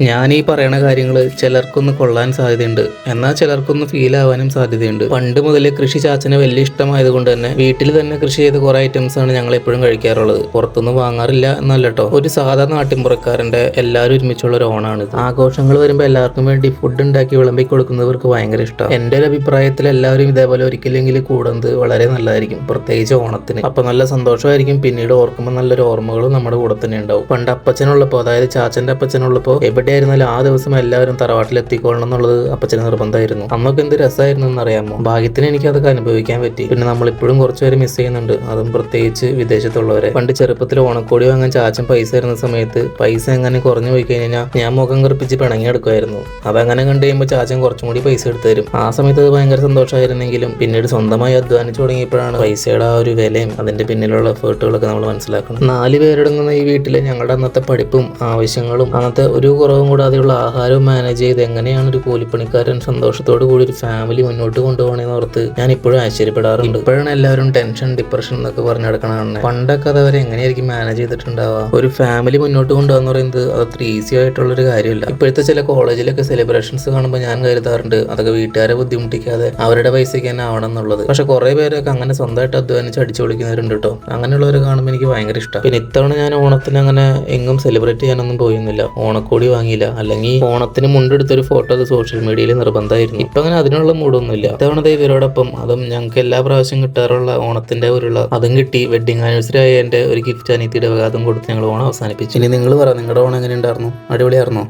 ഞാൻ ഈ പറയണ കാര്യങ്ങൾ ചിലർക്കൊന്ന് കൊള്ളാൻ സാധ്യതയുണ്ട്, എന്നാൽ ചിലർക്കൊന്ന് ഫീൽ ആവാനും സാധ്യതയുണ്ട്. പണ്ട് മുതലേ കൃഷി ചാച്ചന് വലിയ ഇഷ്ടമായത് കൊണ്ട് തന്നെ വീട്ടിൽ തന്നെ കൃഷി ചെയ്ത കുറെ ഐറ്റംസ് ആണ് ഞങ്ങൾ എപ്പോഴും കഴിക്കാറുള്ളത്. പുറത്തൊന്നും വാങ്ങാറില്ല എന്നല്ല കേട്ടോ. ഒരു സാധാരണ നാട്ടിൻപുറക്കാരന്റെ എല്ലാവരും ഒരുമിച്ചുള്ള ഒരു ഓണാണ്. ആഘോഷങ്ങൾ വരുമ്പോൾ എല്ലാവർക്കും വേണ്ടി ഫുഡ് ഉണ്ടാക്കി വിളമ്പി കൊടുക്കുന്നവർക്ക് ഭയങ്കര ഇഷ്ടം. എന്റെ ഒരു അഭിപ്രായത്തിൽ എല്ലാവരും ഇതേപോലെ ഒരിക്കലെങ്കിലും കൂടുന്നത് വളരെ നല്ലതായിരിക്കും, പ്രത്യേകിച്ച് ഓണത്തിന്. അപ്പൊ നല്ല സന്തോഷമായിരിക്കും, പിന്നീട് ഓർക്കുമ്പോൾ നല്ലൊരു ഓർമ്മകളും നമ്മുടെ കൂടെ തന്നെ ഉണ്ടാവും. പണ്ട് അപ്പച്ചനുള്ളപ്പോ, അതായത് ചാച്ചന്റെ അപ്പച്ചനുള്ളപ്പോ എവിടെയായിരുന്നാലും ആ ദിവസം എല്ലാവരും തറവാട്ടിൽ എത്തിക്കൊള്ളണം എന്നുള്ളത് അപ്പച്ചന് നിർബന്ധമായിരുന്നു. അന്നൊക്കെ എന്ത് രസമായിരുന്നു എന്നറിയാമോ. ഭാഗ്യത്തിന് എനിക്ക് അതൊക്കെ അനുഭവിക്കാൻ പറ്റി. പിന്നെ നമ്മളിപ്പോഴും കുറച്ചുപേര് മിസ് ചെയ്യുന്നുണ്ട്, അതും പ്രത്യേകിച്ച് വിദേശത്തുള്ളവരെ. പണ്ട് ചെറുപ്പത്തിൽ ഓണക്കോടി വാങ്ങാൻ ചാച്ചൻ പൈസ തരുന്ന സമയത്ത് പൈസ എങ്ങനെ കുറഞ്ഞു പോയി കഴിഞ്ഞാൽ ഞാൻ മുഖം കറുപ്പിച്ച് പിണങ്ങിയെടുക്കുമായിരുന്നു. അതങ്ങനെ കണ്ടു കഴിയുമ്പോൾ ചാച്ചൻ കുറച്ചും കൂടി പൈസ എടുത്തു തരും. ആ സമയത്ത് അത് ഭയങ്കര സന്തോഷമായിരുന്നെങ്കിലും പിന്നീട് സ്വന്തമായി അധ്വാനിച്ചു തുടങ്ങിയപ്പോഴാണ് പൈസയുടെ ആ ഒരു വിലയും അതിന്റെ പിന്നിലുള്ള എഫേർട്ടുകളൊക്കെ നമ്മൾ മനസ്സിലാക്കണം. 4 പേരടങ്ങുന്ന ഈ വീട്ടിലെ ഞങ്ങളുടെ അന്നത്തെ പഠിപ്പും ആവശ്യങ്ങളും അന്നത്തെ ഒരു കുറവും കൂടാതെയുള്ള ആഹാരവും മാനേജ് ചെയ്ത് എങ്ങനെയാണ് ഒരു കൂലിപ്പണിക്കാരൻ സന്തോഷത്തോടു കൂടി ഒരു ഫാമിലി മുന്നോട്ട് കൊണ്ടുപോകണമെന്ന് ഓർത്ത് ഞാൻ ഇപ്പോഴും ആശ്ചര്യപ്പെടാറുണ്ട്. ഇപ്പോഴാണ് എല്ലാവരും ടെൻഷൻ, ഡിപ്രഷൻ എന്നൊക്കെ പറഞ്ഞ് നടക്കണതാണ്. പണ്ടൊക്കെ അത് അവരെ എങ്ങനെയായിരിക്കും മാനേജ് ചെയ്തിട്ടുണ്ടാവുക. ഒരു ഫാമിലി മുന്നോട്ട് കൊണ്ടുപോകാന്ന് പറയുന്നത് അത് അത്ര ഈസി ആയിട്ടുള്ളൊരു കാര്യമല്ല. ഇപ്പോഴത്തെ ചില കോളേജിലൊക്കെ സെലിബ്രേഷൻസ് കാണുമ്പോൾ ഞാൻ കരുതാറുണ്ട് അതൊക്കെ വീട്ടുകാരെ ബുദ്ധിമുട്ടിക്കാതെ അവരുടെ പൈസയ്ക്ക് തന്നെ ആവണം എന്നുള്ളത്. പക്ഷെ കുറെ പേരൊക്കെ അങ്ങനെ സ്വന്തമായിട്ട് അധ്വാനിച്ച് അടിച്ചു പൊളിക്കുന്നവരുണ്ട് കേട്ടോ. അങ്ങനെയുള്ളവരെ കാണുമ്പോൾ എനിക്ക് ഭയങ്കര ഇഷ്ടം. പിന്നെ ഇത്തവണ ഞാൻ ഓണത്തിന് അങ്ങനെ എങ്ങും സെലിബ്രേറ്റ് ചെയ്യാനൊന്നും പോയിരുന്നില്ല. ഓണക്കോടി വാങ്ങിയില്ല, അല്ലെങ്കിൽ ഓണത്തിന് മുണ്ടെടുത്തൊരു ഫോട്ടോ അത് സോഷ്യൽ മീഡിയയിൽ നിർബന്ധമായിരുന്നു. ഇപ്പൊ അങ്ങനെ അതിനുള്ള മൂടൊന്നുമില്ല. ഇത്തവണ ഇവരോടൊപ്പം അതും ഞങ്ങൾക്ക് എല്ലാ പ്രാവശ്യം കിട്ടാറുള്ള ഓണത്തിന്റെ ഉരുള അതും കിട്ടി. വെഡിങ് ആനിവേഴ്സറി ആയ എന്റെ ഒരു ഗിഫ്റ്റ് അനിയത്തിയുടെ വക അതും കൊടുത്ത് ഞങ്ങൾ ഓണം അവസാനിപ്പിച്ചു. ഇനി നിങ്ങൾ പറ, നിങ്ങളുടെ ഓണം എങ്ങനെ ഉണ്ടായിരുന്നു? അടിപൊളിയായിരുന്നോ?